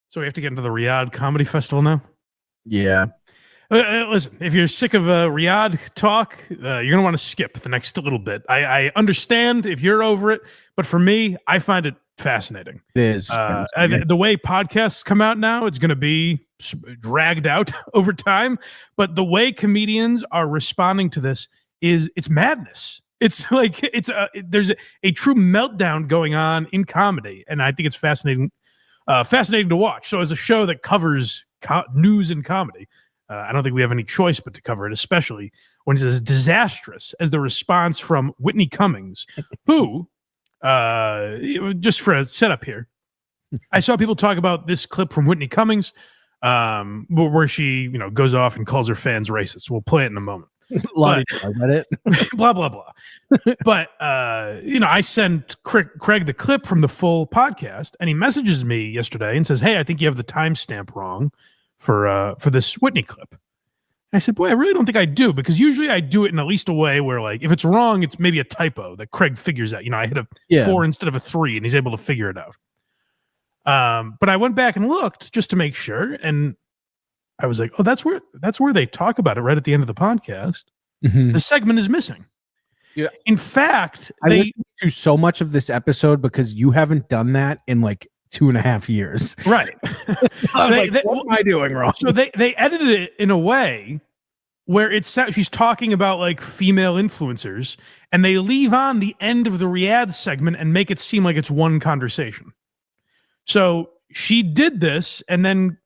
So we have to get into the Riyadh Comedy Festival now? Yeah. Listen, if you're sick of Riyadh talk, you're going to want to skip the next little bit. I understand if you're over it, but for me, I find it fascinating. It is. The way podcasts come out now, it's going to be dragged out over time. But the way comedians are responding to this it's madness. It's like there's a true meltdown going on in comedy, and I think it's fascinating to watch. So as a show that covers news and comedy, I don't think we have any choice but to cover it, especially when it's as disastrous as the response from Whitney Cummings, who, just for a setup here, I saw people talk about this clip from Whitney Cummings, where she, goes off and calls her fans racist. We'll play it in a moment. Blah, blah, blah. But, I sent Craig the clip from the full podcast, and he messages me yesterday and says, "Hey, I think you have the timestamp wrong for this Whitney clip." And I said, "Boy, I really don't think I do, because usually I do it in at least a way where, like, if it's wrong, it's maybe a typo that Craig figures out. I hit a 4 instead of a 3, and he's able to figure it out." But I went back and looked just to make sure, and I was like, "Oh, that's where they talk about it right at the end of the podcast." Mm-hmm. The segment is missing. Yeah. In fact, I listened to so much of this episode because you haven't done that in like 2.5 years. Right. What am I doing wrong? So they edited it in a way where she's talking about like female influencers, and they leave on the end of the Riyadh segment and make it seem like it's one conversation. So she did this and then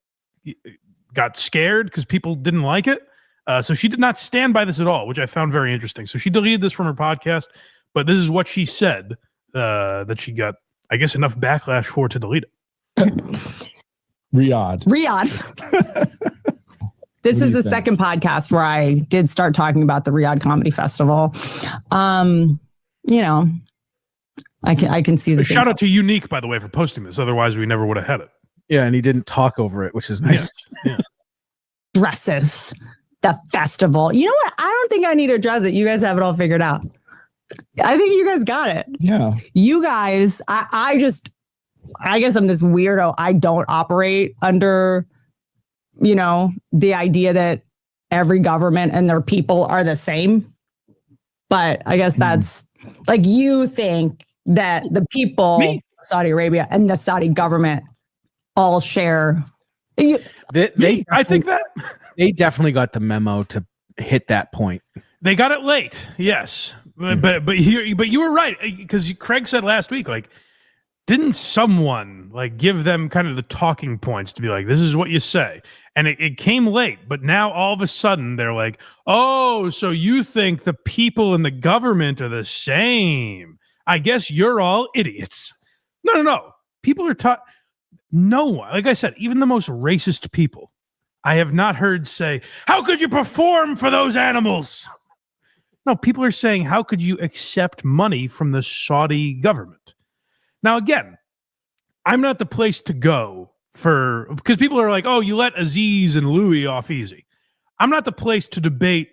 got scared because people didn't like it. So she did not stand by this at all, which I found very interesting. So she deleted this from her podcast, but this is what she said that she got, I guess, enough backlash for to delete it. Riyadh. This is the second podcast where I did start talking about the Riyadh Comedy Festival. I can see the shout out to Unique, by the way, for posting this. Otherwise, we never would have had it. Yeah, and he didn't talk over it, which is nice. Yeah. Dresses. The festival. You know what? I don't think I need to address it. You guys have it all figured out. I think you guys got it. Yeah. You guys, I guess I'm this weirdo. I don't operate under, the idea that every government and their people are the same. But I guess that's like, you think that the people of Saudi Arabia and the Saudi government all share. I think that they definitely got the memo to hit that point. They got it late, yes, but you were right, because Craig said last week, like, didn't someone like give them kind of the talking points to be like, this is what you say, and it came late, but now all of a sudden they're like, oh, so you think the people in the government are the same? I guess you're all idiots. No. People are taught. No one, like I said, even the most racist people, I have not heard say, "How could you perform for those animals?" No, people are saying, "How could you accept money from the Saudi government?" Now, again, I'm not the place to go because people are like, "Oh, you let Aziz and Louis off easy." I'm not the place to debate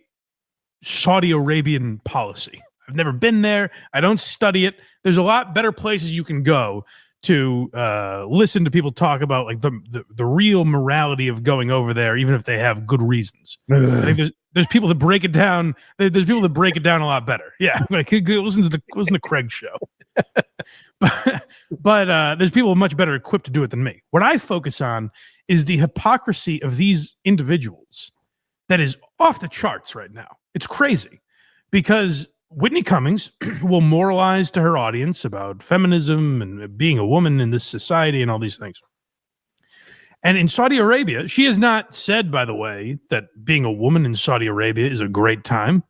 Saudi Arabian policy. I've never been there. I don't study it. There's a lot better places you can go to listen to people talk about like the real morality of going over there, even if they have good reasons. I think there's people that break it down. There's people that break it down a lot better. Yeah, like listen to Craig's show. but there's people much better equipped to do it than me. What I focus on is the hypocrisy of these individuals that is off the charts right now. It's crazy because Whitney Cummings will moralize to her audience about feminism and being a woman in this society and all these things. And in Saudi Arabia, she has not said, by the way, that being a woman in Saudi Arabia is a great time.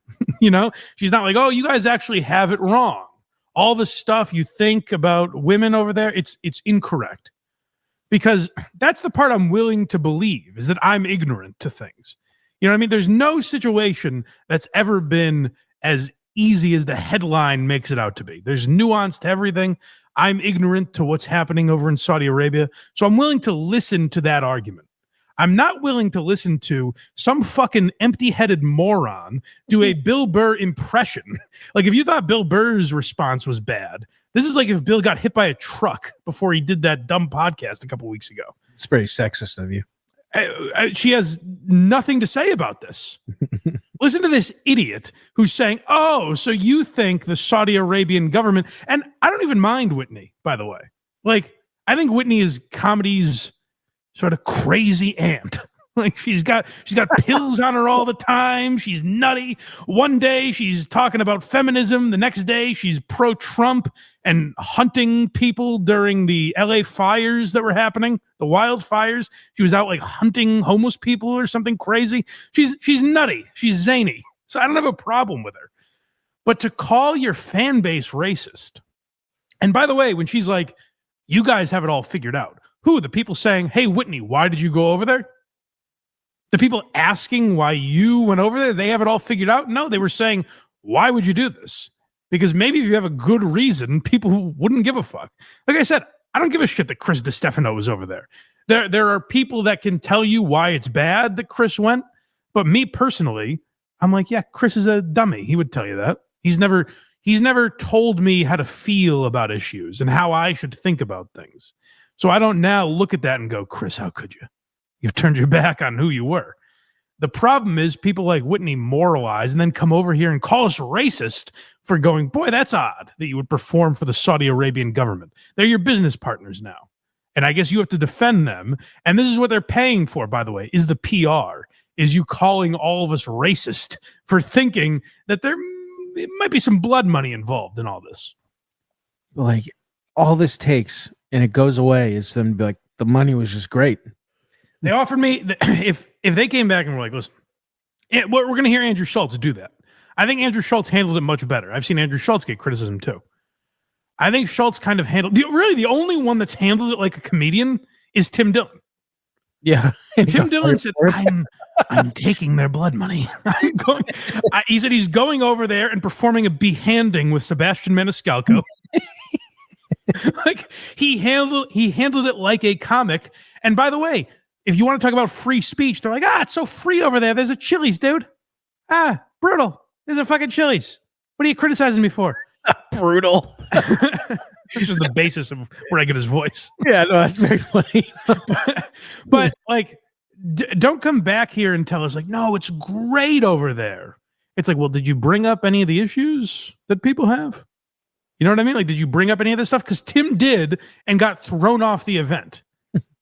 She's not like, oh, you guys actually have it wrong. All the stuff you think about women over there, it's incorrect. Because that's the part I'm willing to believe, is that I'm ignorant to things. You know what I mean? There's no situation that's ever been as easy as the headline makes it out to be. There's nuance to everything. I'm ignorant to what's happening over in Saudi Arabia, so I'm willing to listen to that argument. I'm not willing to listen to some fucking empty-headed moron do a Bill Burr impression. Like, if you thought Bill Burr's response was bad, this is like if Bill got hit by a truck before he did that dumb podcast a couple weeks ago. It's very sexist of you. She has nothing to say about this. Listen to this idiot who's saying, oh, so you think the Saudi Arabian government, and I don't even mind Whitney, by the way. Like, I think Whitney is comedy's sort of crazy aunt. Like, she's got pills on her all the time. She's nutty. One day she's talking about feminism. The next day she's pro-Trump and hunting people during the LA fires that were happening, the wildfires. She was out like hunting homeless people or something crazy. She's nutty. She's zany. So I don't have a problem with her. But to call your fan base racist, and by the way, when she's like, you guys have it all figured out. Who? The people saying, hey, Whitney, why did you go over there? The people asking why you went over there, they have it all figured out? No, they were saying, why would you do this? Because maybe if you have a good reason, people wouldn't give a fuck. Like I said, I don't give a shit that Chris DiStefano was over there. There are people that can tell you why it's bad that Chris went. But me personally, I'm like, yeah, Chris is a dummy. He would tell you that. He's never told me how to feel about issues and how I should think about things. So I don't now look at that and go, Chris, how could you? You've turned your back on who you were. The problem is people like Whitney moralize and then come over here and call us racist for going, boy, that's odd that you would perform for the Saudi Arabian government. They're your business partners now. And I guess you have to defend them. And this is what they're paying for, by the way, is the PR, is you calling all of us racist for thinking that there might be some blood money involved in all this. Like, all this takes, and it goes away, is them to be like, the money was just great. They offered me, if they came back and were like, listen, we're going to hear Andrew Schultz do that. I think Andrew Schultz handles it much better. I've seen Andrew Schultz get criticism too. I think Schultz kind of handled, really the only one that's handled it like a comedian is Tim Dillon. Yeah. Tim Dillon said, I'm taking their blood money. He said he's going over there and performing a behanding with Sebastian Maniscalco. Like, he handled it like a comic. And by the way, if you want to talk about free speech, they're like, it's so free over there. There's a Chili's, dude. Brutal. There's a fucking Chili's. What are you criticizing me for? Brutal. This is the basis of where I get his voice. Yeah, no, that's very funny. but like, don't come back here and tell us like, no, it's great over there. It's like, well, did you bring up any of the issues that people have? You know what I mean? Like, did you bring up any of this stuff? Because Tim did and got thrown off the event.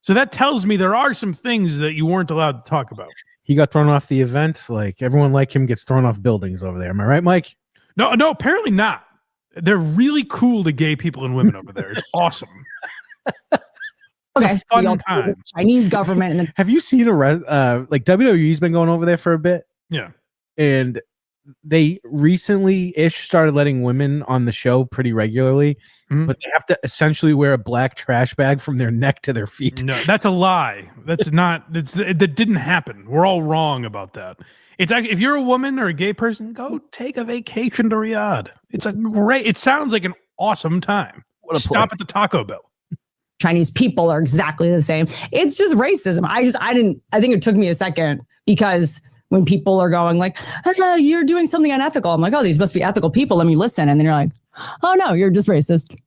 So that tells me there are some things that you weren't allowed to talk about. He got thrown off the event. Like, everyone like him gets thrown off buildings over there. Am I right, Mike? No, apparently not. They're really cool to gay people and women over there. It's awesome. It's a fun time. Chinese government. And have you seen like WWE's been going over there for a bit? Yeah. And they recently-ish started letting women on the show pretty regularly, but they have to essentially wear a black trash bag from their neck to their feet. No, that's a lie. That's not. That didn't happen. We're all wrong about that. It's actually, if you're a woman or a gay person, go take a vacation to Riyadh. It sounds like an awesome time. Stop at the Taco Bell. Chinese people are exactly the same. It's just racism. I think it took me a second, because when people are going like, oh, you're doing something unethical, I'm like, oh, these must be ethical people. Let me listen. And then you're like, oh no, you're just racist.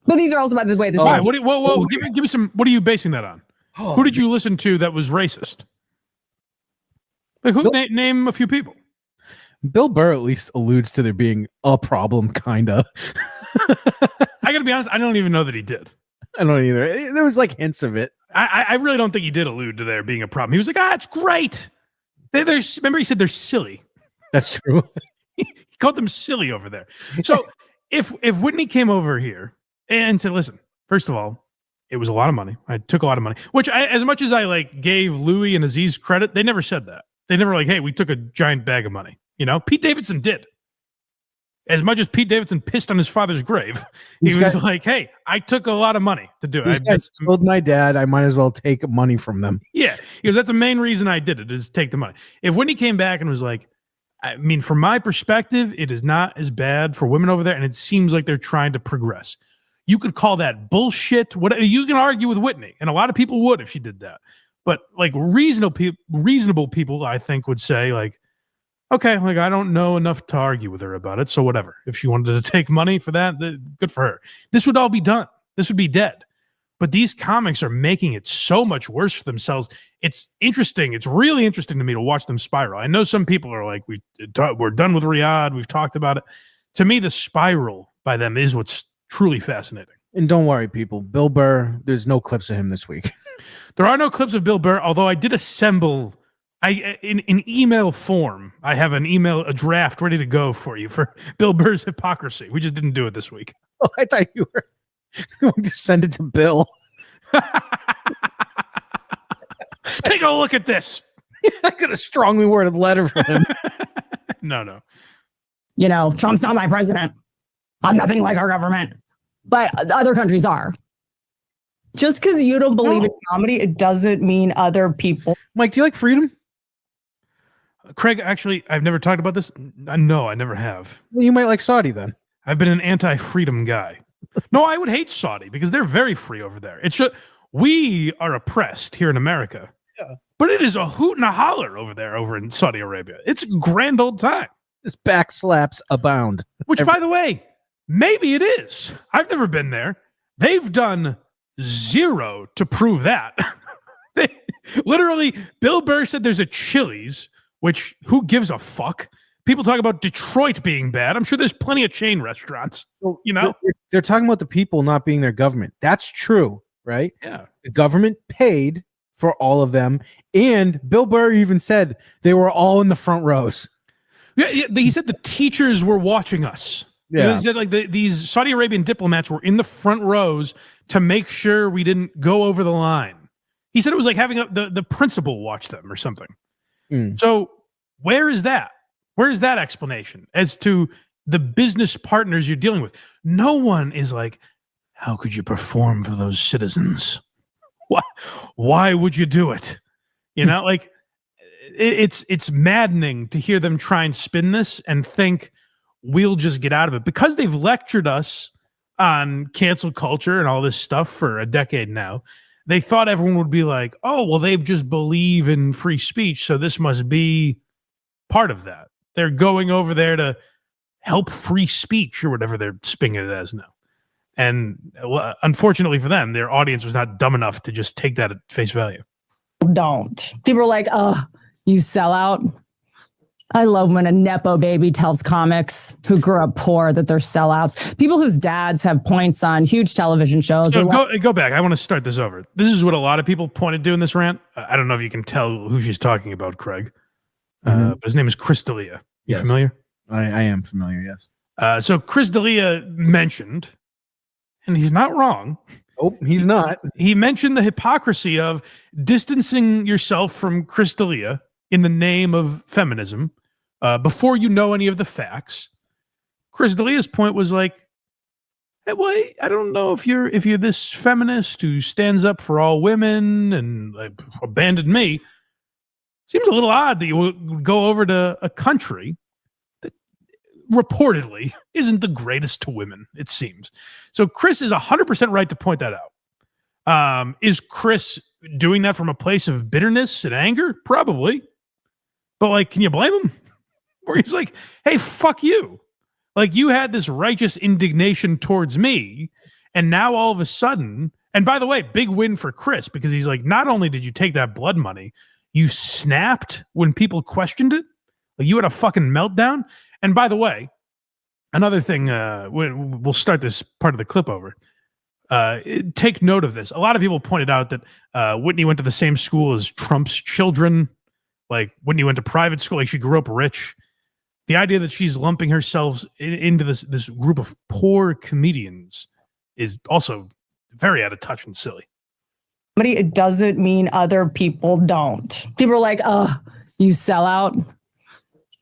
But these are also, by the way, give me some. What are you basing that on? Who did you listen to that was racist? Like, name a few people. Bill Burr at least alludes to there being a problem, kinda. I gotta be honest, I don't even know that he did. I don't either. There was like hints of it. I really don't think he did allude to there being a problem. He was like, it's great. Remember he said they're silly. That's true. He called them silly over there. So if Whitney came over here and said, listen, first of all, it was a lot of money. I took a lot of money, which as much as I like gave Louis and Aziz credit, they never said that. They never like, hey, we took a giant bag of money. You know, Pete Davidson did. As much as Pete Davidson pissed on his father's grave, he was like, hey, I took a lot of money to do it. I told my dad I might as well take money from them. Yeah, because that's the main reason I did it, is take the money. If Whitney came back and was like, I mean, from my perspective, it is not as bad for women over there, and it seems like they're trying to progress. You could call that bullshit. Whatever. You can argue with Whitney, and a lot of people would if she did that. But like reasonable people, I think, would say like, okay, like I don't know enough to argue with her about it, so whatever. If she wanted to take money for that, good for her. This would all be done. This would be dead. But these comics are making it so much worse for themselves. It's interesting. It's really interesting to me to watch them spiral. I know some people are like, we're done with Riyadh. We've talked about it. To me, the spiral by them is what's truly fascinating. And don't worry, people. Bill Burr, there's no clips of him this week. There are no clips of Bill Burr, although I did assemble in email form. I have a draft ready to go for you for Bill Burr's Hypocrisy. We just didn't do it this week. Oh, I thought you were going to send it to Bill. Take a look at this. I got a strongly worded letter from him. No. You know, Trump's not my president. I'm nothing like our government. But other countries are. Just because you don't believe in comedy, it doesn't mean other people. Mike, do you like freedom? Craig, actually, I've never talked about this. No, I never have. Well, you might like Saudi then. I've been an anti-freedom guy. No, I would hate Saudi because they're very free over there. We are oppressed here in America. Yeah. But it is a hoot and a holler over in Saudi Arabia. It's a grand old time. This back slaps abound. Which, by the way, maybe it is. I've never been there. They've done zero to prove that. Literally, Bill Burr said there's a Chili's, which who gives a fuck? People talk about Detroit being bad. I'm sure there's plenty of chain restaurants. Well, you know, they're talking about the people not being their government. That's true, right? Yeah. The government paid for all of them. And Bill Burr even said they were all in the front rows. Yeah, he said the teachers were watching us. Yeah. He said like these Saudi Arabian diplomats were in the front rows to make sure we didn't go over the line. He said it was like having the principal watch them or something. So where is that? Where is that explanation as to the business partners you're dealing with? No one is like, how could you perform for those citizens? Why would you do it? You know, like it's maddening to hear them try and spin this and think we'll just get out of it because they've lectured us on cancel culture and all this stuff for a decade now. They thought everyone would be like, oh, well, they just believe in free speech, so this must be part of that. They're going over there to help free speech or whatever they're spinning it as now. And unfortunately for them, their audience was not dumb enough to just take that at face value. Don't. People are like, oh, you sell out. I love when a Nepo baby tells comics who grew up poor that they're sellouts. People whose dads have points on huge television shows. So go back. I want to start this over. This is what a lot of people pointed to in this rant. I don't know if you can tell who she's talking about, Craig. But his name is Chris D'Elia. You familiar? I am familiar, yes. So Chris D'Elia mentioned, and he's not wrong. Oh, he's not. He mentioned the hypocrisy of distancing yourself from Chris D'Elia in the name of feminism before you know any of the facts. Chris D'Elia's point was like, hey, well, I don't know if you're this feminist who stands up for all women and like, abandoned me. Seems a little odd that you would go over to a country that reportedly isn't the greatest to women, it seems. So Chris is 100% right to point that out. Is Chris doing that from a place of bitterness and anger? Probably. But like, can you blame him? Where he's like, hey, fuck you. Like you had this righteous indignation towards me. And now all of a sudden, and by the way, big win for Chris, because he's like, not only did you take that blood money, you snapped when people questioned it. Like you had a fucking meltdown. And by the way, another thing, we'll start this part of the clip over. Take note of this. A lot of people pointed out that Whitney went to the same school as Trump's children. Like Whitney went to private school. Like she grew up rich. The idea that she's lumping herself into this group of poor comedians is also very out of touch and silly. It doesn't mean other people don't. People are like, oh, you sell out.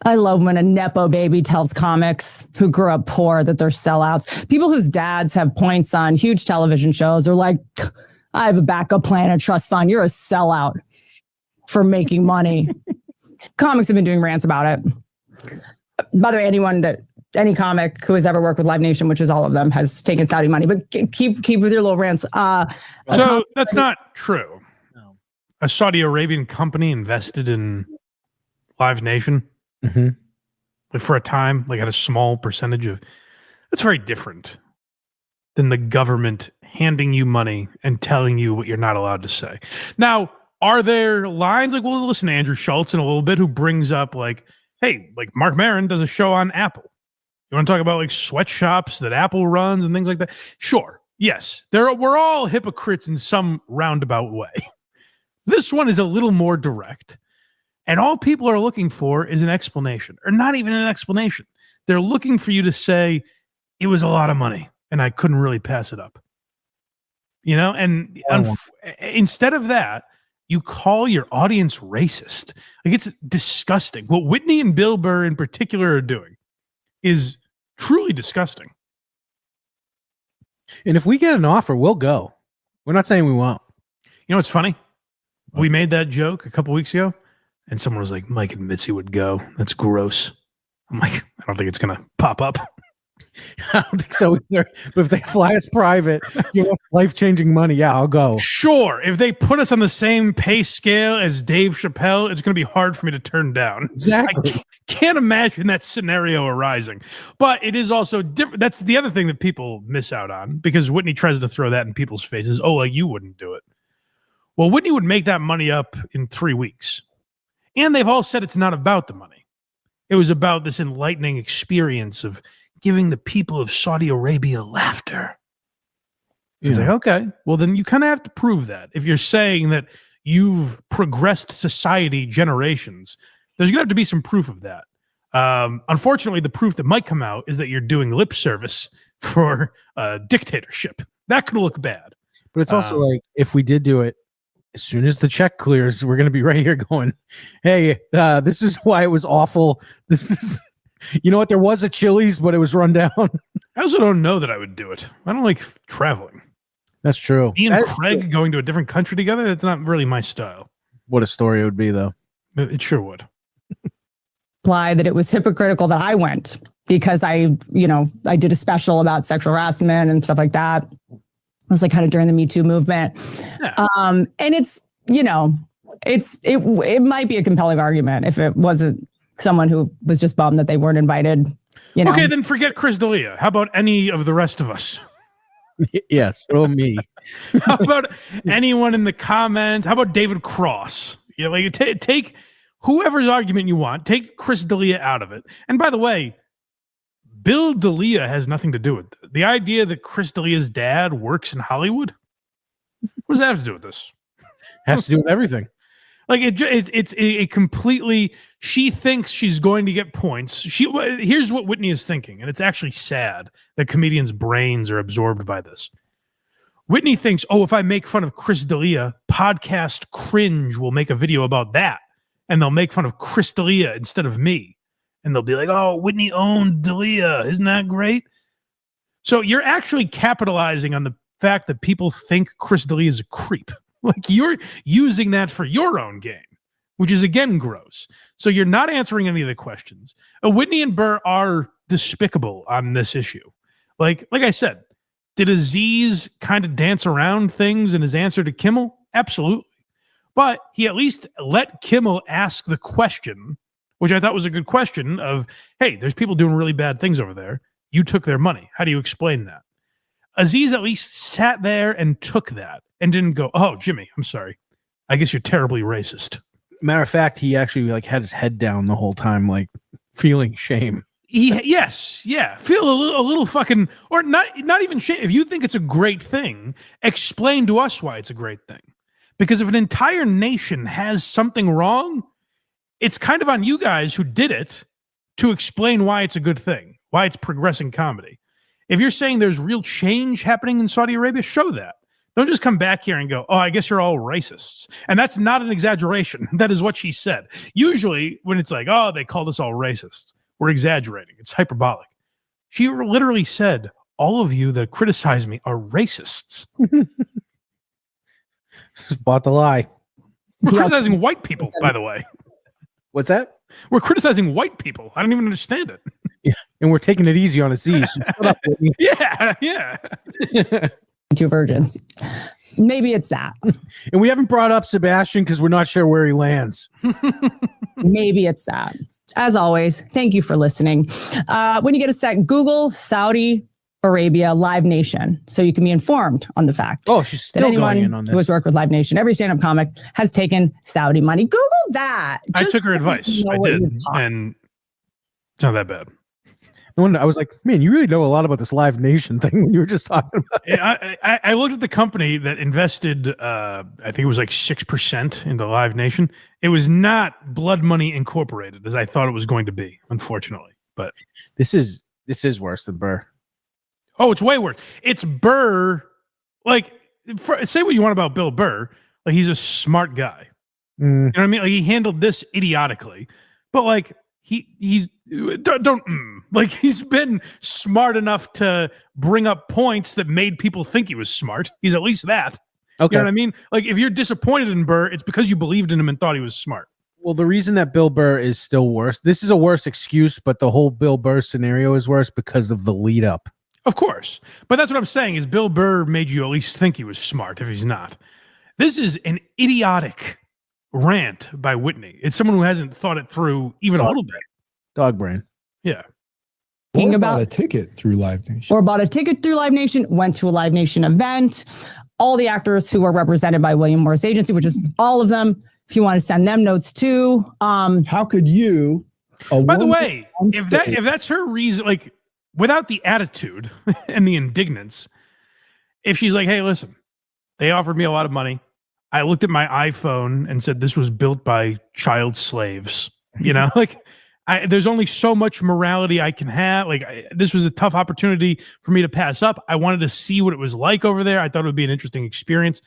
I love when a Nepo baby tells comics who grew up poor that they're sellouts. People whose dads have points on huge television shows are like, I have a backup plan, a trust fund. You're a sellout for making money. Comics have been doing rants about it. By the way, any comic who has ever worked with Live Nation, which is all of them, has taken Saudi money. But keep with your little rants. So that's not true. No. a Saudi Arabian company invested in Live Nation, like for a time, like at a small percentage of, that's very different than the government handing you money and telling you what you're not allowed to say. Now, are there lines like, we'll listen to Andrew Schultz in a little bit, who brings up like, hey, like Mark Maron does a show on Apple. You want to talk about like sweatshops that Apple runs and things like that? Sure. Yes. We're all hypocrites in some roundabout way. This one is a little more direct. And all people are looking for is an explanation, or not even an explanation. They're looking for you to say, it was a lot of money and I couldn't really pass it up. You know, and instead of that, you call your audience racist. Like, it's disgusting. What Whitney and Bill Burr in particular are doing is truly disgusting. And if we get an offer, we'll go. We're not saying we won't. You know what's funny? We made that joke a couple weeks ago, and someone was like, Mike admits he would go. That's gross. I'm like, I don't think it's going to pop up. I don't think so either. But if they fly us private, life-changing money, yeah, I'll go. Sure. If they put us on the same pay scale as Dave Chappelle, it's going to be hard for me to turn down. Exactly. I can't imagine that scenario arising. But it is also different. That's the other thing that people miss out on, because Whitney tries to throw that in people's faces. Oh, like you wouldn't do it. Well, Whitney would make that money up in 3 weeks. And they've all said it's not about the money. It was about this enlightening experience of giving the people of Saudi Arabia laughter. Yeah. It's like, okay, well, then you kind of have to prove that. If you're saying that you've progressed society generations, there's going to have to be some proof of that. Unfortunately, the proof that might come out is that you're doing lip service for dictatorship. That could look bad. But it's also like, if we did do it, as soon as the check clears, we're going to be right here going, hey, this is why it was awful. This is... You know what? There was a Chili's, but it was run down. I also don't know that I would do it. I don't like traveling. That's true. Me and Craig going to a different country together, that's not really my style. What a story it would be, though. It sure would. Imply that it was hypocritical that I went, because I did a special about sexual harassment and stuff like that. It was like kind of during the Me Too movement. Yeah. And it's, it might be a compelling argument if it wasn't someone who was just bummed that they weren't invited. Okay, then forget Chris D'Elia. How about any of the rest of us? Yes, or me. How about anyone in the comments? How about David Cross? Take whoever's argument you want. Take Chris D'Elia out of it. And by the way, Bill D'Elia has nothing to do with it. The idea that Chris D'Elia's dad works in Hollywood. What does that have to do with this? Has to do with everything. Like it's a completely. She thinks she's going to get points. Here's what Whitney is thinking, and it's actually sad that comedians' brains are absorbed by this. Whitney thinks, oh, if I make fun of Chris D'Elia, Podcast Cringe will make a video about that, and they'll make fun of Chris D'Elia instead of me, and they'll be like, oh, Whitney owned D'Elia, isn't that great? So you're actually capitalizing on the fact that people think Chris D'Elia is a creep. Like, you're using that for your own gain, which is, again, gross. So you're not answering any of the questions. Whitney and Burr are despicable on this issue. Like I said, did Aziz kind of dance around things in his answer to Kimmel? Absolutely. But he at least let Kimmel ask the question, which I thought was a good question of, hey, there's people doing really bad things over there. You took their money. How do you explain that? Aziz at least sat there and took that and didn't go, oh, Jimmy, I'm sorry. I guess you're terribly racist. Matter of fact, he actually had his head down the whole time, feeling shame. Feel a little fucking, or not even shame. If you think it's a great thing, explain to us why it's a great thing. Because if an entire nation has something wrong, it's kind of on you guys who did it to explain why it's a good thing, why it's progressing comedy. If you're saying there's real change happening in Saudi Arabia, show that. Don't just come back here and go, oh, I guess you're all racists. And that's not an exaggeration. That is what she said. Usually when it's like, oh, they called us all racists, we're exaggerating. It's hyperbolic. She literally said, all of you that criticize me are racists. Bought the lie. We're criticizing white people, by the way. What's that? We're criticizing white people. I don't even understand it. Yeah, and we're taking it easy on Aziz. Yeah. Two virgins. Maybe it's that. And we haven't brought up Sebastian because we're not sure where he lands. Maybe it's that. As always, thank you for listening. When you get a sec, Google Saudi Arabia Live Nation so you can be informed on the fact. Oh, she's that still anyone going in on who has this. worked with Live Nation, every stand-up comic has taken Saudi money. Google that. I Just took her so advice. you know I what did, you're talking and it's not that bad. No wonder I was like, man, you really know a lot about this Live Nation thing when you were just talking about it. I looked at the company that invested, I think it was like 6% into Live Nation. It was not Blood Money Incorporated, as I thought it was going to be, unfortunately. But This is worse than Burr. oh, it's way worse. It's Burr. Like, say what you want about Bill Burr. Like, he's a smart guy. You know what I mean? Like, he handled this idiotically, but like he's like he's been smart enough to bring up points that made people think he was smart. He's at least that. Okay. You know what I mean? Like, if you're disappointed in Burr, it's because you believed in him and thought he was smart. Well, the reason that Bill Burr is still worse, this is a worse excuse, but the whole Bill Burr scenario is worse because of the lead up. Of course. But that's what I'm saying is Bill Burr made you at least think he was smart if he's not. This is an idiotic rant by Whitney. It's someone who hasn't thought it through even a little bit. Dog brain. Yeah. Or about bought a ticket through Live Nation. or bought a ticket through Live Nation, went to a Live Nation event. All the actors who are represented by William Morris Agency, which is all of them. If you want to send them notes too. How could you? By the way, on if stage- that's her reason, like without the attitude and the indignance, if she's like, hey, listen, they offered me a lot of money. I looked at my iPhone and said this was built by child slaves. You know, like there's only so much morality I can have. Like this was a tough opportunity for me to pass up. I wanted to see what it was like over there. I thought it would be an interesting experience.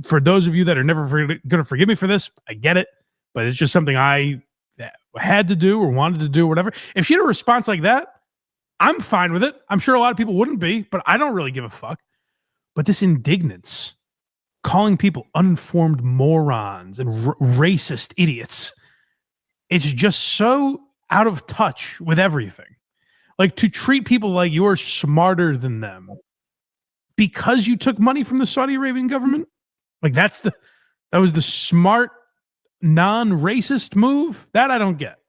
For those of you that are never going to forgive me for this, I get it, but it's just something I had to do or wanted to do, whatever. If she had a response like that, I'm fine with it. I'm sure a lot of people wouldn't be, but I don't really give a fuck. But this indignance, calling people uninformed morons and racist idiots, it's just so out of touch with everything. Like to treat people like you're smarter than them because you took money from the Saudi Arabian government. Like that was the smart, non-racist move. That I don't get.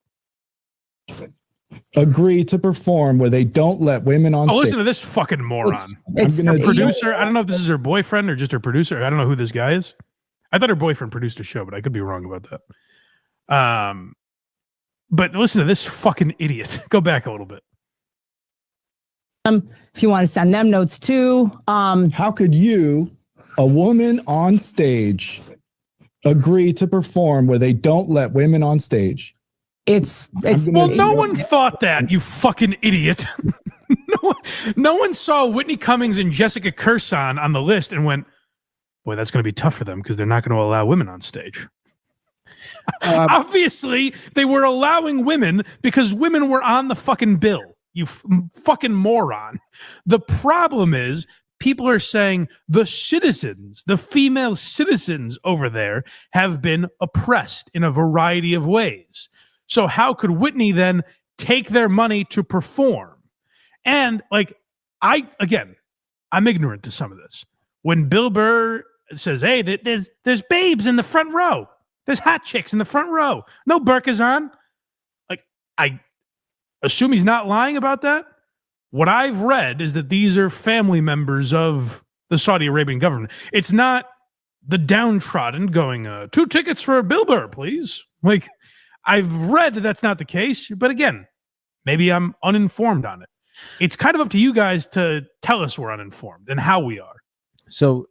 Agree to perform where they don't let women on stage. Listen to this fucking moron. It's gonna- Her producer. I don't know if this is her boyfriend or just her producer. I don't know who this guy is. I thought her boyfriend produced a show, but I could be wrong about that. But listen to this fucking idiot. Go back a little bit. if you want to send them notes too. How could you, a woman on stage, agree to perform where they don't let women on stage? It's Well, no one thought that, you fucking idiot. no one saw Whitney Cummings and Jessica Kirson on the list and went, boy, that's going to be tough for them because they're not going to allow women on stage. Obviously, they were allowing women because women were on the fucking bill. You fucking moron. The problem is people are saying the citizens, the female citizens over there have been oppressed in a variety of ways. So how could Whitney then take their money to perform? And like, I'm ignorant to some of this. When Bill Burr says, hey, there's babes in the front row. There's hot chicks in the front row. No burkas on. Like, I assume he's not lying about that. What I've read is that these are family members of the Saudi Arabian government. It's not the downtrodden going, 2 tickets for Bill Burr, please. Like, I've read that that's not the case. But again, maybe I'm uninformed on it. It's kind of up to you guys to tell us we're uninformed and how we are. So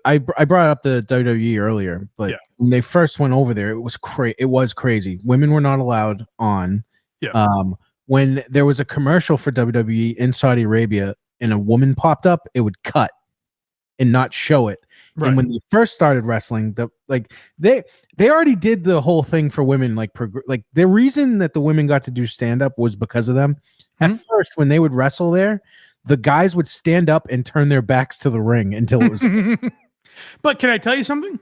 I brought up the WWE earlier, but when they first went over there, it was crazy. Women were not allowed on. Yeah. When there was a commercial for WWE in Saudi Arabia and a woman popped up, it would cut and not show it. Right. And when they first started wrestling, they already did the whole thing for women. Like the reason that the women got to do stand up was because of them. At first, when they would wrestle there, the guys would stand up and turn their backs to the ring until it was. But can I tell you something?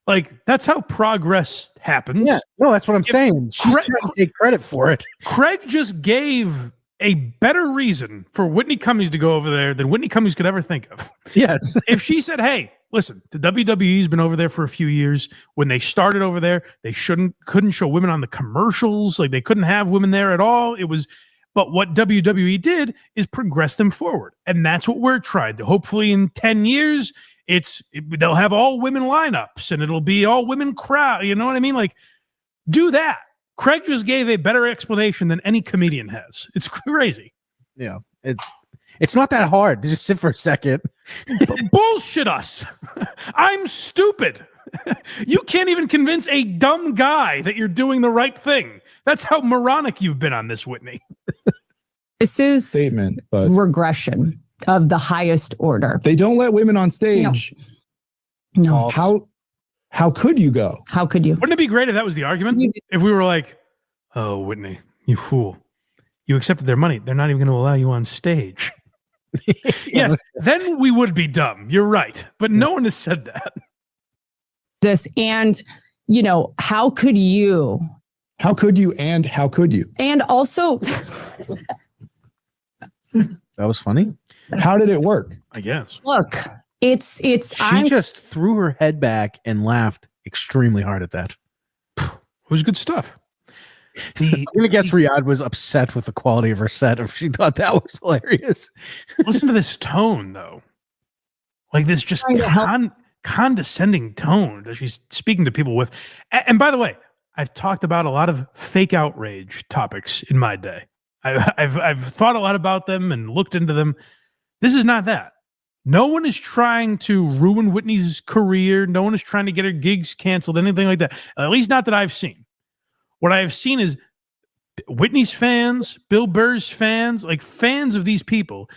Like, that's how progress happens. Yeah, no, that's what I'm saying. She's trying to take credit for it. Craig just gave a better reason for Whitney Cummings to go over there than Whitney Cummings could ever think of. Yes. If she said, hey, listen, the WWE's been over there for a few years. When they started over there, they couldn't show women on the commercials. Like, they couldn't have women there at all. But what WWE did is progress them forward. And that's what we're trying to. Hopefully in 10 years, they'll have all women lineups and it'll be all women crowd. You know what I mean? Like, do that. Craig just gave a better explanation than any comedian has. It's crazy. Yeah. It's not that hard to just sit for a second. Bullshit us. I'm stupid. You can't even convince a dumb guy that you're doing the right thing. That's how moronic you've been on this, Whitney. This is Statement, but regression of the highest order. they don't let women on stage. No. How could you go? How could you? Wouldn't it be great if that was the argument? If we were like, oh, Whitney, you fool. You accepted their money. They're not even going to allow you on stage. Yes, then we would be dumb. You're right. But no one has said that. This and, how could you? How could you and how could you? And also, That was funny. How did it work? I guess. look, it's She just threw her head back and laughed extremely hard at that. It was good stuff. I'm gonna guess Riyadh was upset with the quality of her set if she thought that was hilarious. Listen to this tone, though. Like this just condescending tone that she's speaking to people with. And by the way, I've talked about a lot of fake outrage topics in my day. I've thought a lot about them and looked into them. This is not that. No one is trying to ruin Whitney's career. No one is trying to get her gigs canceled, anything like that. At least not that I've seen. What I have seen is Whitney's fans, Bill Burr's fans, like fans of these people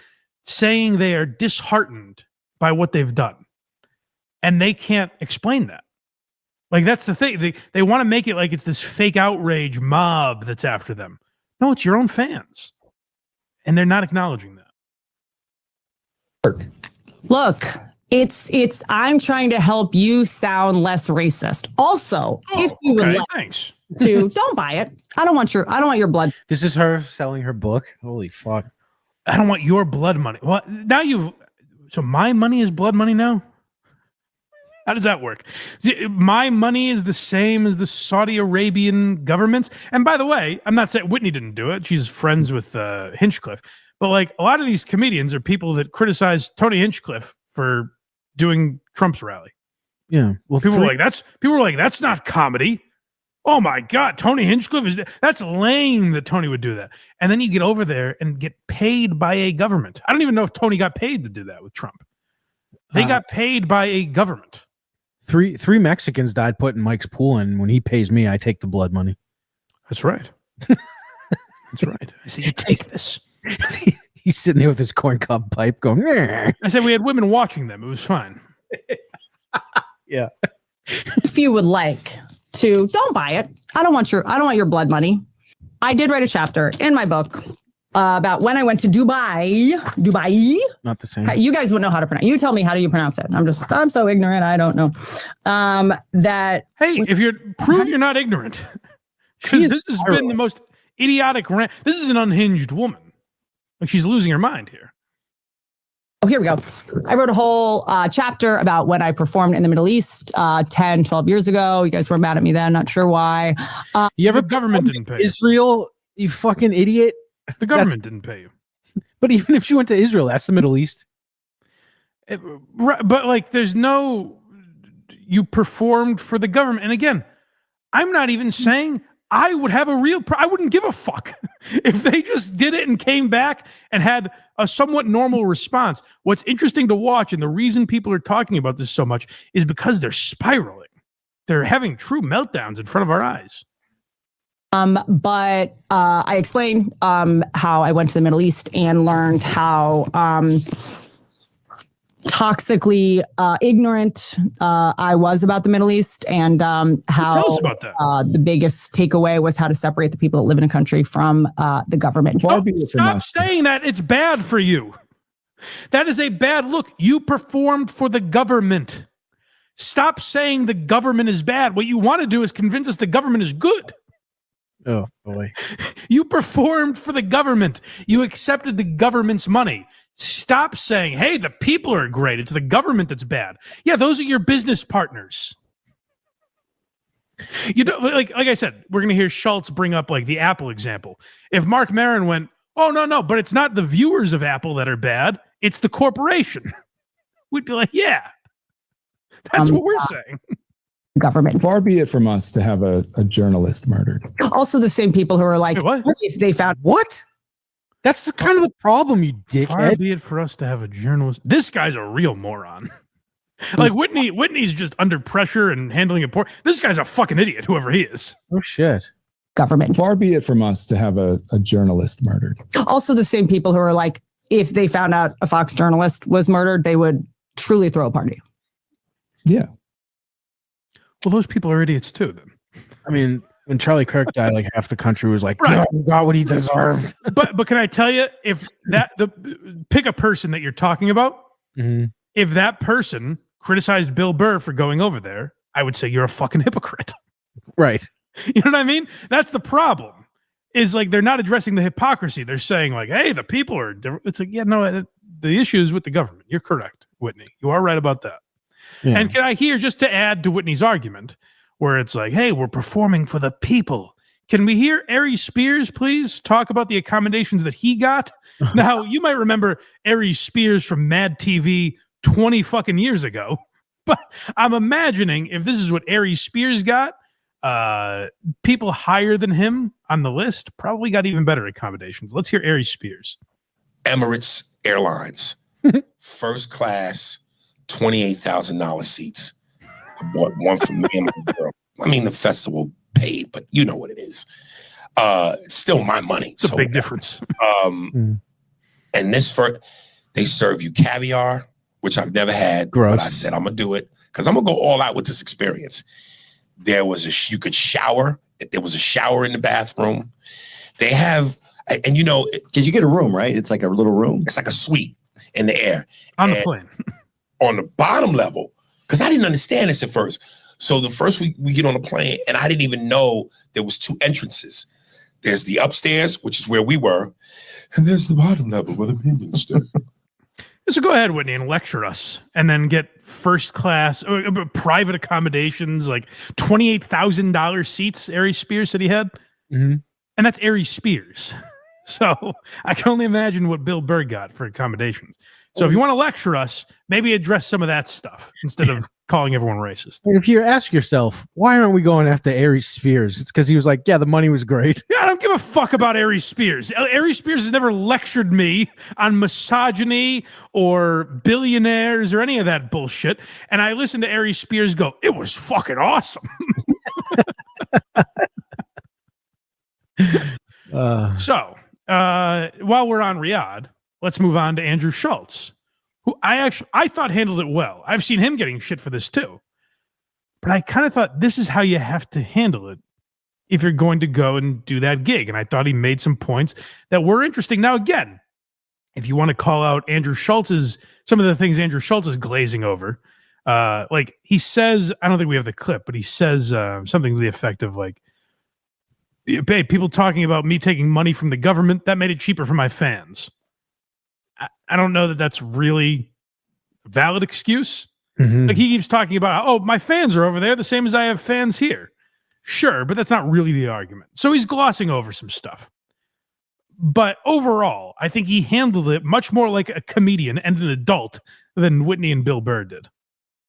saying they are disheartened by what they've done. And they can't explain that. Like, that's the thing. They want to make it like it's this fake outrage mob that's after them. No, it's your own fans. And they're not acknowledging that. look. It's. I'm trying to help you sound less racist. Also, if you would like thanks. to, don't buy it. I don't want your blood. This is her selling her book. Holy fuck. I don't want your blood money. Well, now so my money is blood money now? How does that work? See, my money is the same as the Saudi Arabian government's. And by the way, I'm not saying Whitney didn't do it. She's friends with Hinchcliffe. But like a lot of these comedians are people that criticize Tony Hinchcliffe for doing Trump's rally. Yeah. Well, people were like, that's not comedy. Oh my God, Tony Hinchcliffe that's lame that Tony would do that. And then you get over there and get paid by a government. I don't even know if Tony got paid to do that with Trump. They got paid by a government. Three Mexicans died putting Mike's pool in. When he pays me, I take the blood money. That's right. That's right. I say, you take this. He's sitting there with his corn cob pipe going, "Meh." I said we had women watching them. It was fine. Yeah. If you would like to, don't buy it. I don't want your blood money. I did write a chapter in my book about when I went to Dubai. Not the same. You guys would know how to pronounce. You tell me, how do you pronounce it? I'm so ignorant. I don't know. Hey, if you're prove you're not ignorant, because this has been the most idiotic rant. This is an unhinged woman. Like, she's losing her mind here. Oh, here we go. I wrote a whole chapter about when I performed in the Middle East 10, 12 years ago. You guys were mad at me then. Not sure why. The government didn't pay you. Israel, you fucking idiot. The government didn't pay you. But even if she went to Israel, that's the Middle East. But like, you performed for the government. And again, I'm not even saying I would have I wouldn't give a fuck if they just did it and came back and had a somewhat normal response. What's interesting to watch, and the reason people are talking about this so much, is because they're spiraling. They're having true meltdowns in front of our eyes. But I explained how I went to the Middle East and learned how toxically ignorant I was about the Middle East, and how tell us about that. The biggest takeaway was how to separate the people that live in a country from the government. Stop saying that. It's bad for you. That is a bad look. You performed for the government. Stop saying the government is bad. What you want to do is convince us the government is good. Oh boy. You performed for the government. You accepted the government's money. Stop saying, hey, the people are great. It's the government that's bad. Yeah, those are your business partners. You don't like I said, we're gonna hear Schultz bring up like the Apple example. If Mark Maron went, oh no, but it's not the viewers of Apple that are bad, it's the corporation. We'd be like, yeah. That's what we're saying. Government. Far be it from us to have a journalist murdered. Also the same people who are like, Wait, what? if they found What? That's the kind of the problem, you Far dickhead. be it for us to have a journalist. This guy's a real moron. Like Whitney's just under pressure and handling it poor. This guy's a fucking idiot, whoever he is. Oh shit. government. Far be it from us to have a journalist murdered. Also the same people who are like, if they found out a Fox journalist was murdered, they would truly throw a party. Yeah. Well, those people are idiots too, then. I mean, when Charlie Kirk died, like half the country was like, Right. "Yeah, he got what he deserved." But can I tell you, if pick a person that you're talking about, if that person criticized Bill Burr for going over there, I would say you're a fucking hypocrite. Right. You know what I mean? That's the problem. Is like they're not addressing the hypocrisy. They're saying like, "Hey, the people are different." It's like, yeah, no, the issue is with the government. You're correct, Whitney. You are right about that. Yeah. And can I hear, just to add to Whitney's argument, where it's like, "Hey, we're performing for the people." Can we hear Ari Spears, please, talk about the accommodations that he got? Now, you might remember Ari Spears from Mad TV 20 fucking years ago, but I'm imagining if this is what Ari Spears got, people higher than him on the list probably got even better accommodations. Let's hear Ari Spears. Emirates Airlines, first class, $28,000 seats. I bought one for me and my girl. I mean, the festival paid, but you know what it is. It's still my money. It's a big difference. And they serve you caviar, which I've never had, Gross. but I said I'm gonna do it because I'm gonna go all out with this experience. There was you could shower. There was a shower in the bathroom. They have, and you know, Because you get a room, right? It's like a little room. it's like a suite in the air. On the And plane. on the bottom level, because I didn't understand this at first. So the first week we get on the plane, and I didn't even know there was two entrances. There's the upstairs, which is where we were, and there's the bottom level where the minions stay. So go ahead, Whitney, and lecture us, and then get first class private accommodations, like $28,000 seats. Ari Spears said he had, and that's Ari Spears. So I can only imagine what Bill Burr got for accommodations. So if you want to lecture us, maybe address some of that stuff instead of calling everyone racist. And if you ask yourself, why aren't we going after Ari Spears? It's because he was like, yeah, the money was great. Yeah, I don't give a fuck about Ari Spears. Ari Spears has never lectured me on misogyny or billionaires or any of that bullshit. And I listened to Ari Spears go, it was fucking awesome. So while we're on Riyadh, let's move on to Andrew Schultz, who I thought handled it well. I've seen him getting shit for this too. But I kind of thought this is how you have to handle it if you're going to go and do that gig. And I thought he made some points that were interesting. Now, again, if you want to call out some of the things Andrew Schultz is glazing over, like he says, I don't think we have the clip, but he says something to the effect of like, hey, people talking about me taking money from the government, that made it cheaper for my fans. I don't know that that's really a valid excuse. Like he keeps talking about, oh, my fans are over there the same as I have fans here. Sure, but that's not really the argument. So he's glossing over some stuff. But overall, I think he handled it much more like a comedian and an adult than Whitney and Bill Burr did.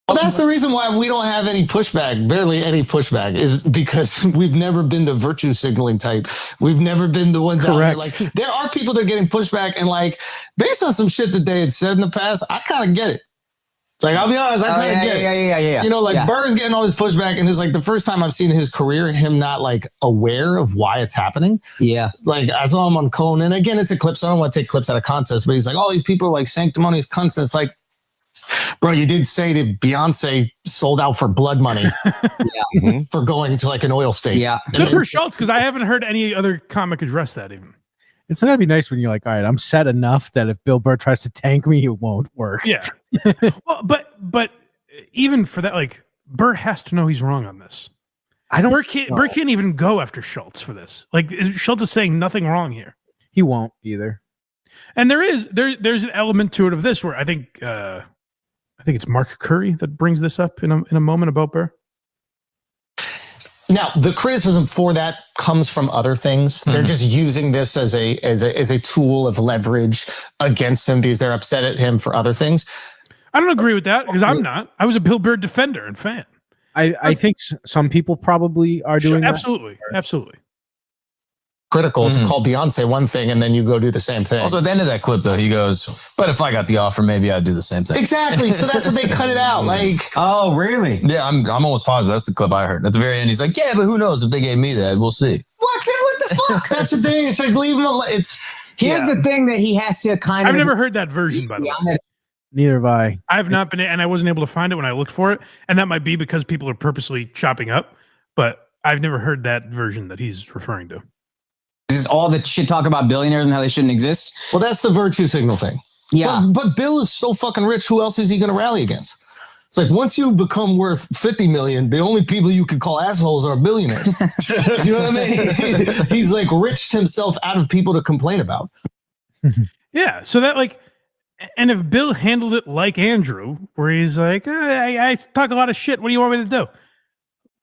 Well, that's the reason why we don't have any pushback, barely any pushback, is because we've never been the virtue signaling type. We've never been the ones out there. Like, there are people that are getting pushback, and like, based on some shit that they had said in the past, I kind of get it. Like, I'll be honest, I kind of get it. Yeah. You know, like, Burr's getting all this pushback, and it's like the first time I've seen in his career him not like aware of why it's happening. Yeah. Like, I saw him on Conan, and again, it's a clip, so I don't want to take clips out of context, but he's like, oh, these people are like sanctimonious cunts. And it's like, bro, you did say that Beyonce sold out for blood money for going to like an oil state. Yeah. Good for Schultz, because I haven't heard any other comic address that even. It's gotta be nice when you're like, all right, I'm set enough that if Bill Burr tries to tank me, it won't work. Yeah. Well, but even for that, like, Burr has to know he's wrong on this. Burr can't even go after Schultz for this. Like Schultz is saying nothing wrong here. He won't either. And there's an element to it of this where I think it's Mark Curry that brings this up in a moment about Burr. Now, the criticism for that comes from other things. They're just using this as a tool of leverage against him because they're upset at him for other things. I don't agree with that because I'm not. I was a Bill Burr defender and fan. I think some people probably are doing that. Absolutely. Critical to call Beyonce one thing and then you go do the same thing. Also, at the end of that clip, though, he goes, "But if I got the offer, maybe I'd do the same thing." Exactly. So that's what they cut it out. Like, Oh, really? Yeah, I'm almost positive that's the clip I heard. At the very end, he's like, "Yeah, but who knows if they gave me that? We'll see." what the fuck? That's the thing. It's like leave him alone. Here's the thing that he has to kind of. I've never heard that version, by the way. Neither have I. I have not been, and I wasn't able to find it when I looked for it. And that might be because people are purposely chopping up, but I've never heard that version that he's referring to. This is all the shit talk about billionaires and how they shouldn't exist. Well, that's the virtue signal thing. Yeah. But Bill is so fucking rich. Who else is he going to rally against? It's like once you become worth 50 million, the only people you can call assholes are billionaires. You know what I mean? He's like riched himself out of people to complain about. Yeah. So that and if Bill handled it like Andrew, where he's like, I talk a lot of shit. What do you want me to do?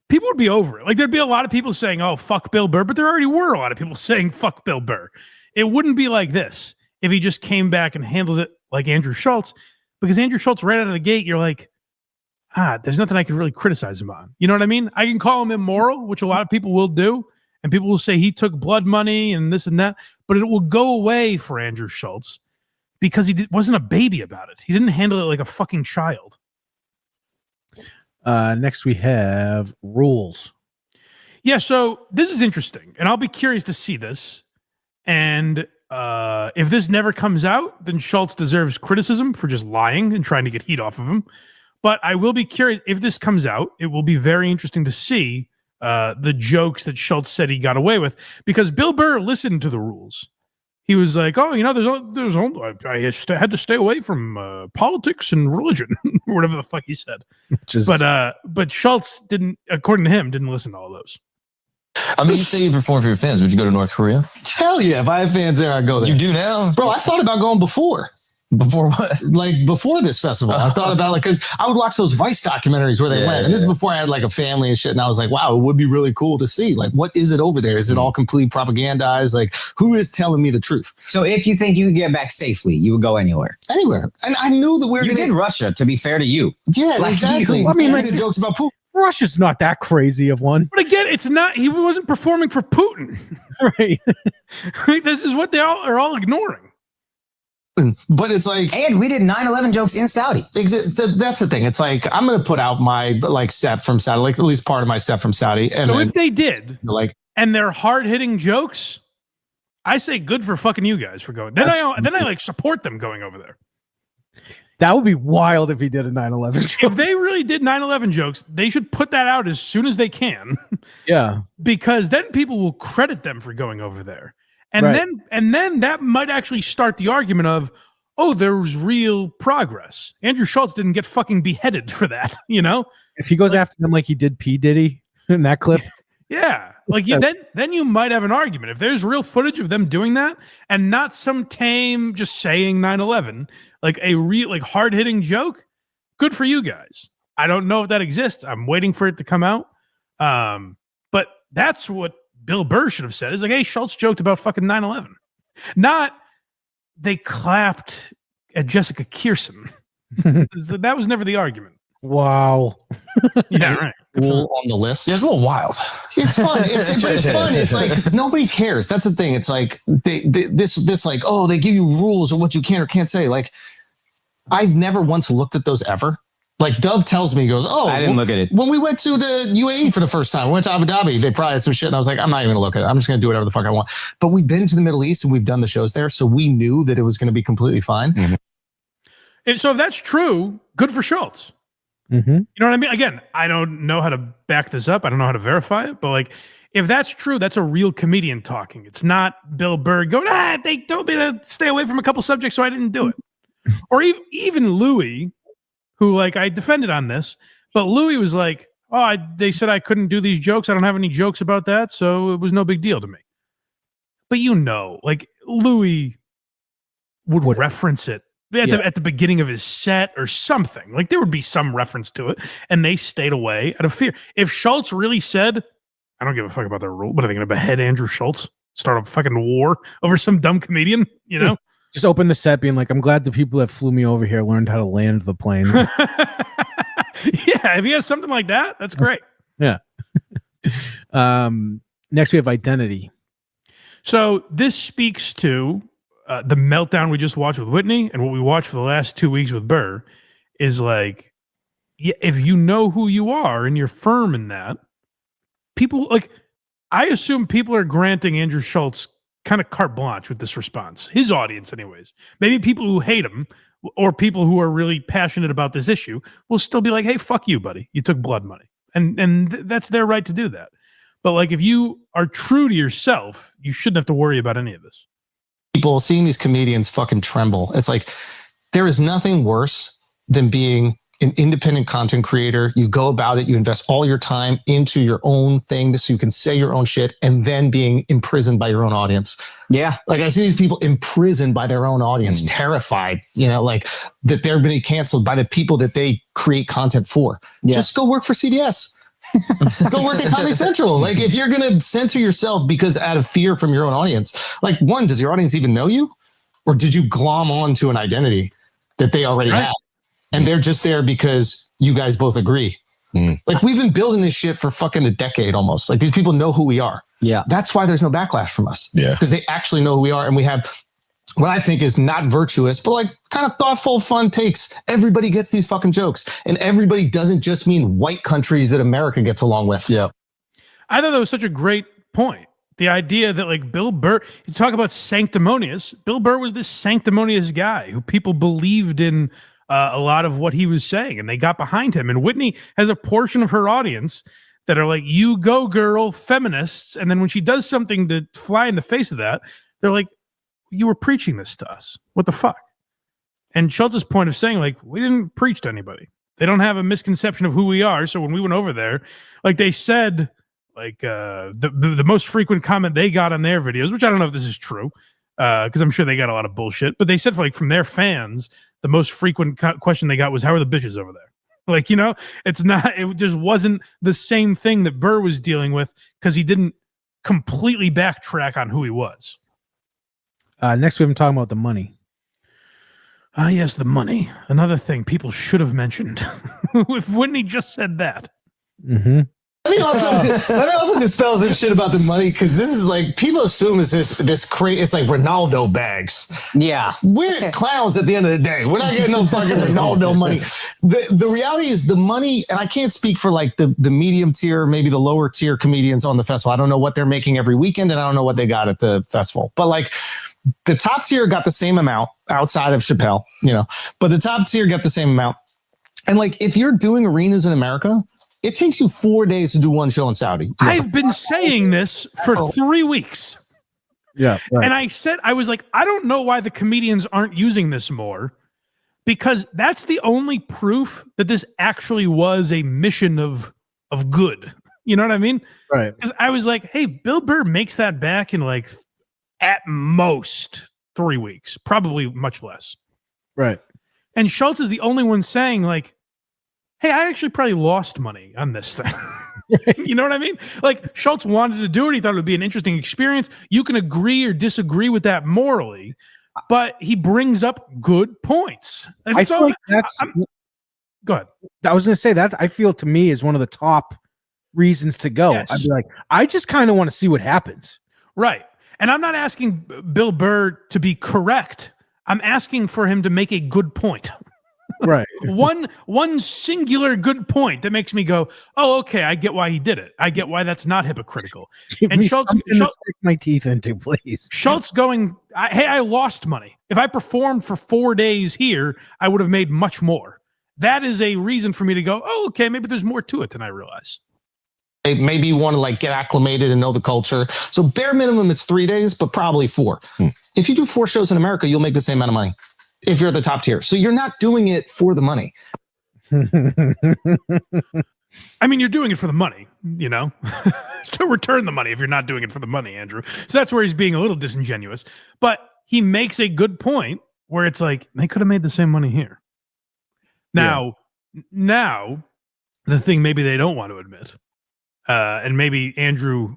People would be over it. Like there'd be a lot of people saying, "Oh, fuck Bill Burr," but there already were a lot of people saying, "Fuck Bill Burr." It wouldn't be like this if he just came back and handled it like Andrew Schultz, because Andrew Schultz right out of the gate, you're like, there's nothing I can really criticize him on. You know what I mean? I can call him immoral, which a lot of people will do, and people will say he took blood money and this and that, but it will go away for Andrew Schultz because he wasn't a baby about it. He didn't handle it like a fucking child. Next we have rules. Yeah, so this is interesting, and I'll be curious to see this. And if this never comes out, then Schultz deserves criticism for just lying and trying to get heat off of him. But I will be curious if this comes out. It will be very interesting to see the jokes that Schultz said he got away with, because Bill Burr listened to the rules. He was like, "Oh, I had to stay away from politics and religion," or whatever the fuck he said. But Schultz didn't, according to him, didn't listen to all those. I mean, you say you perform for your fans. Would you go to North Korea? Hell yeah. If I have fans there, I'd go there. You do now? Bro, I thought about going before. Before what? Like before this festival, I thought about because I would watch those Vice documentaries where they went, and this is before I had like a family and shit. And I was like, wow, it would be really cool to see. Like, what is it over there? Is it all completely propagandized? Like, who is telling me the truth? So if you think you could get back safely, you would go anywhere. Anywhere. And I knew that we were You did Russia, to be fair to you. Yeah, Like exactly. you. I mean, like, the jokes about Putin. Russia's not that crazy of one. But again, it's not. He wasn't performing for Putin. Right. This is what they are all ignoring. But it's like, And we did 9/11 jokes in Saudi. that's the thing. It's like I'm gonna put out my like set from Saudi, like at least part of my set from Saudi. And So then, if they did, like, and they're hard hitting jokes, I say good for fucking you guys for going. Then I like support them going over there. That would be wild if he did a 9/11 joke. If they really did 9/11 jokes, they should put that out as soon as they can, Yeah. because then people will credit them for going over there. And Right. then that might actually start the argument of, oh, there's real progress. Andrew Schultz didn't get fucking beheaded for that, you know? If he goes after them like he did P. Diddy in that clip. Yeah. Like then you might have an argument. If there's real footage of them doing that and not some tame just saying 9/11, like a real like hard-hitting joke, good for you guys. I don't know if that exists. I'm waiting for it to come out. But that's what Bill Burr should have said. Is like, hey, Schultz joked about fucking 9/11. Not they clapped at Jessica Kirson. That was never the argument. Wow. Yeah, right. rule on the list. Yeah, it's a little wild. It's fun. It's fun. It's like nobody cares. That's the thing. It's like this like, oh, they give you rules of what you can or can't say. Like, I've never once looked at those ever. Like Dove tells me, he goes, oh, I didn't look at it. When we went to the UAE for the first time, we went to Abu Dhabi, they probably had some shit. And I was like, I'm not even gonna look at it. I'm just gonna do whatever the fuck I want. But we've been to the Middle East and we've done the shows there. So we knew that it was going to be completely fine. Mm-hmm. And so if that's true, good for Schultz. Mm-hmm. You know what I mean? Again, I don't know how to back this up. I don't know how to verify it, but like, if that's true, that's a real comedian talking. It's not Bill Burr going, they told me to stay away from a couple subjects, so I didn't do it. Or even Louis, who like I defended on this, but Louis was like, they said I couldn't do these jokes. I don't have any jokes about that, so it was no big deal to me. But like Louis would reference it at the beginning of his set or something. Like there would be some reference to it, and they stayed away out of fear. If Schultz really said, I don't give a fuck about their rule, but are they going to behead Andrew Schultz? Start a fucking war over some dumb comedian, you know? Just open the set being like, I'm glad the people that flew me over here learned how to land the planes. Yeah, if he has something like that, that's great. Yeah. Next we have identity. So this speaks to the meltdown we just watched with Whitney and what we watched for the last 2 weeks with Burr is like, if you know who you are and you're firm in that, people like, I assume people are granting Andrew Schultz kind of carte blanche with this response. His audience, anyways. Maybe people who hate him or people who are really passionate about this issue will still be like, hey, fuck you, buddy. You took blood money. And that's their right to do that. But like, if you are true to yourself, you shouldn't have to worry about any of this. People seeing these comedians fucking tremble. It's like, there is nothing worse than being an independent content creator. You go about it, you invest all your time into your own thing so you can say your own shit, and then being imprisoned by your own audience. Yeah. Like I see these people imprisoned by their own audience, terrified, like that they're being canceled by the people that they create content for. Yeah. Just go work for CBS. Go work at Comedy Central. Like if you're going to censor yourself because out of fear from your own audience, like one, does your audience even know you? Or did you glom on to an identity that they already have? And they're just there because you guys both agree. Like we've been building this shit for fucking a decade almost. Like these people know who we are. Yeah. That's why there's no backlash from us. Yeah. Because they actually know who we are. And we have what I think is not virtuous, but like kind of thoughtful, fun takes. Everybody gets these fucking jokes. And everybody doesn't just mean white countries that America gets along with. Yeah. I thought that was such a great point. The idea that like Bill Burr, you talk about sanctimonious. Bill Burr was this sanctimonious guy who people believed in a lot of what he was saying, and they got behind him. And Whitney has a portion of her audience that are like, you go girl, feminists. And then when she does something to fly in the face of that, they're like, you were preaching this to us. What the fuck? And Schultz's point of saying like, we didn't preach to anybody. They don't have a misconception of who we are. So when we went over there, like they said, like the most frequent comment they got on their videos, which I don't know if this is true, because I'm sure they got a lot of bullshit, but they said from their fans, the most frequent question they got was, how are the bitches over there? Like, it just wasn't the same thing that Burr was dealing with because he didn't completely backtrack on who he was. Next, we've been talking about the money. Yes, the money. Another thing people should have mentioned. If Whitney just said that. Mm-hmm. Let me also dispel some shit about the money, because this is like, people assume it's this crazy, it's like Ronaldo bags. Yeah. We're clowns at the end of the day. We're not getting no fucking Ronaldo money. The reality is the money, and I can't speak for like the medium tier, maybe the lower tier comedians on the festival. I don't know what they're making every weekend, and I don't know what they got at the festival. But like the top tier got the same amount outside of Chappelle, but the top tier got the same amount. And like, if you're doing arenas in America, it takes you 4 days to do one show in Saudi. I've been saying this for 3 weeks. Yeah. Right. And I was like, I don't know why the comedians aren't using this more, because that's the only proof that this actually was a mission of good. You know what I mean? Right. Because I was like, hey, Bill Burr makes that back in like at most 3 weeks, probably much less. Right. And Schultz is the only one saying like, hey, I actually probably lost money on this thing. You know what I mean? Like Schultz wanted to do it. He thought it would be an interesting experience. You can agree or disagree with that morally, but he brings up good points. And I feel like that's... Go ahead. I was going to say that I feel to me is one of the top reasons to go. Yes. I'd be like, I just kind of want to see what happens. Right. And I'm not asking Bill Burr to be correct. I'm asking for him to make a good point. Right. One singular good point that makes me go, oh, okay, I get why he did it. I get why that's not hypocritical. And Schultz stick my teeth into, please. Schultz going, hey, I lost money. If I performed for 4 days here, I would have made much more. That is a reason for me to go, oh, okay, maybe there's more to it than I realize. Maybe you want to like get acclimated and know the culture. So bare minimum, it's 3 days, but probably 4. If you do 4 shows in America, you'll make the same amount of money if you're the top tier. So you're not doing it for the money. I mean, you're doing it for the money, you know, to return the money if you're not doing it for the money, Andrew. So that's where he's being a little disingenuous. But he makes a good point where it's like, they could have made the same money here. Now, the thing maybe they don't want to admit, and maybe Andrew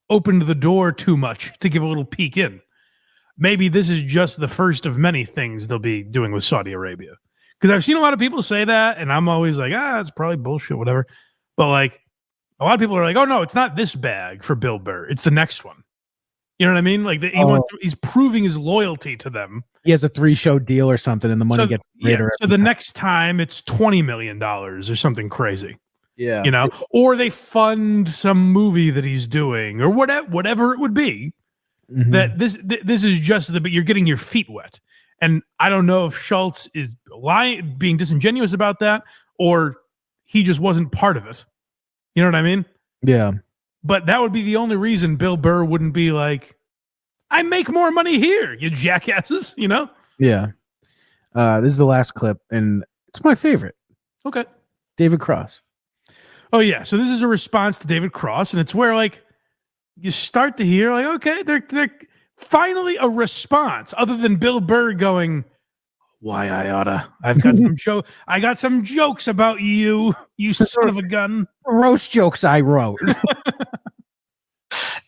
opened the door too much to give a little peek in. Maybe this is just the first of many things they'll be doing with Saudi Arabia. Because I've seen a lot of people say that, and I'm always like, it's probably bullshit, whatever. But like, a lot of people are like, oh no, it's not this bag for Bill Burr. It's the next one. You know what I mean? Like he's proving his loyalty to them. He has a 3-show deal or something, and the money gets greater. So the next time it's $20 million or something crazy. Yeah. You know, or they fund some movie that he's doing or whatever it would be. Mm-hmm. That this is just but you're getting your feet wet. And I don't know if Schultz is lying, being disingenuous about that, or he just wasn't part of it. You know what I mean? Yeah. But that would be the only reason Bill Burr wouldn't be like, I make more money here, you jackasses, you know? Yeah. This is the last clip, and it's my favorite. Okay. David Cross. Oh, yeah. So this is a response to David Cross, and it's where, like, you start to hear, like, okay, they're finally a response other than Bill Burr going, why I oughta. I've got I got some jokes about you son of a gun. Roast jokes I wrote.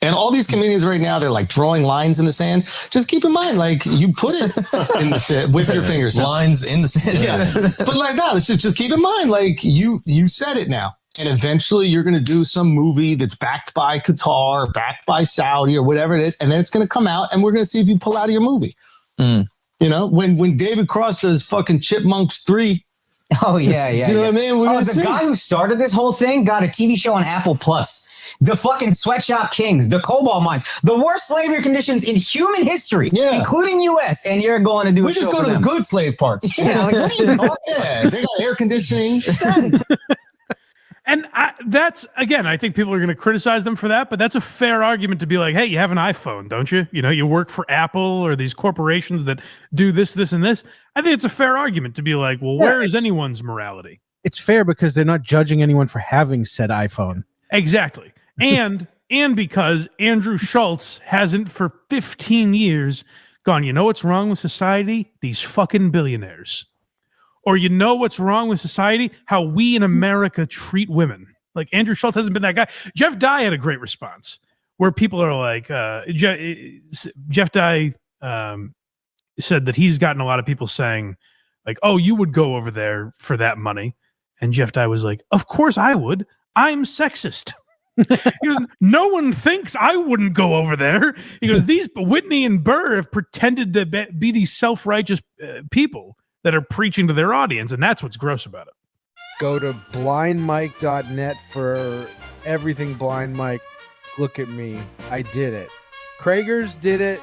And all these comedians right now, they're like drawing lines in the sand. Just keep in mind, like you put it in the sand with your fingers. Lines in the sand. Yeah. But like, no, just keep in mind, like you said it now. And eventually you're going to do some movie that's backed by Qatar, backed by Saudi or whatever it is. And then it's going to come out and we're going to see if you pull out of your movie. Mm. You know, when David Cross does fucking Chipmunks 3. Oh, yeah. You know what I mean? The guy who started this whole thing got a TV show on Apple Plus. The fucking Sweatshop Kings, the Cobalt Mines, the worst slavery conditions in human history, including U.S. And you're going to do. We just go to the good slave parts. Yeah, like, what are you talking? Yeah, they got air conditioning. And that's, again, I think people are going to criticize them for that, but that's a fair argument to be like, hey, you have an iPhone, don't you? You know, you work for Apple or these corporations that do this, this, and this. I think it's a fair argument to be like, well, where is anyone's morality? It's fair because they're not judging anyone for having said iPhone. Exactly. And because Andrew Schultz hasn't for 15 years gone, you know what's wrong with society? These fucking billionaires. Or you know what's wrong with society? How we in America treat women. Like Andrew Schultz hasn't been that guy. Jeff Dye had a great response where people are like, Jeff Dye said that he's gotten a lot of people saying like, oh, you would go over there for that money. And Jeff Dye was like, of course I would. I'm sexist. He goes, no one thinks I wouldn't go over there. He goes, these Whitney and Burr have pretended to be these self-righteous people that are preaching to their audience, and that's what's gross about it. Go to blindmike.net for everything Blind Mike. Look at me. I did it. Kragers did it.